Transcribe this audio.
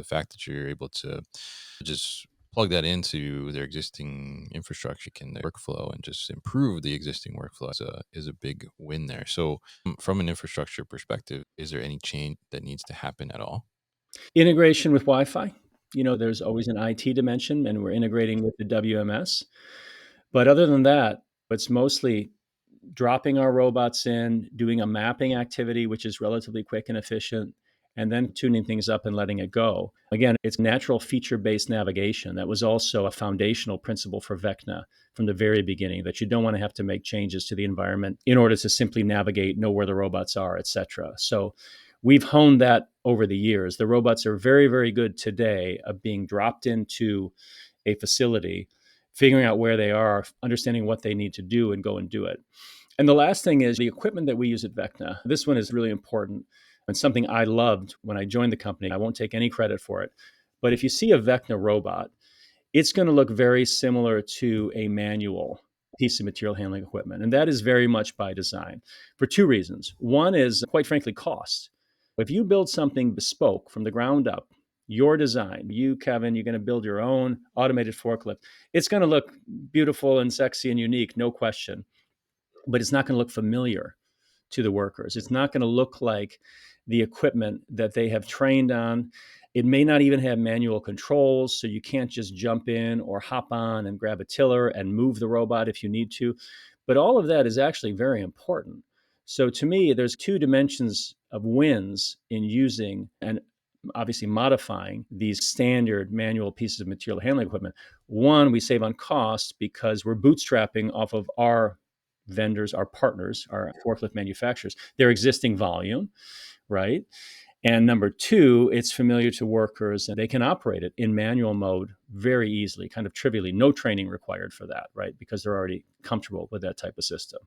The fact that you're able to just plug that into their existing infrastructure can their workflow and just improve the existing workflow is a big win there. So from an infrastructure perspective, is there any change that needs to happen at all? Integration with Wi-Fi. There's always an IT dimension, and we're integrating with the WMS. But other than that, it's mostly dropping our robots in, doing a mapping activity, which is relatively quick and efficient, and then tuning things up and letting it go. Again, it's natural feature based navigation. That was also a foundational principle for Vecna from the very beginning, that you don't want to have to make changes to the environment in order to simply navigate, know where the robots are, et cetera. So we've honed that over the years. The robots are very, very good today of being dropped into a facility, figuring out where they are, understanding what they need to do, and go and do it. And the last thing is the equipment that we use at Vecna. This one is really important and something I loved when I joined the company. I won't take any credit for it. But if you see a Vecna robot, it's going to look very similar to a manual piece of material handling equipment. And that is very much by design for two reasons. One is, quite frankly, cost. If you build something bespoke from the ground up, your design, you, Kevin, you're going to build your own automated forklift. It's going to look beautiful and sexy and unique, no question, but it's not going to look familiar to the workers. It's not going to look like the equipment that they have trained on. It may not even have manual controls, so you can't just jump in or hop on and grab a tiller and move the robot if you need to. But all of that is actually very important. So to me, there's two dimensions of wins in using and obviously modifying these standard manual pieces of material handling equipment. One, we save on cost because we're bootstrapping off of our vendors, our partners, our forklift manufacturers, their existing volume, right? And number two, it's familiar to workers and they can operate it in manual mode very easily, kind of trivially, no training required for that, right? Because they're already comfortable with that type of system.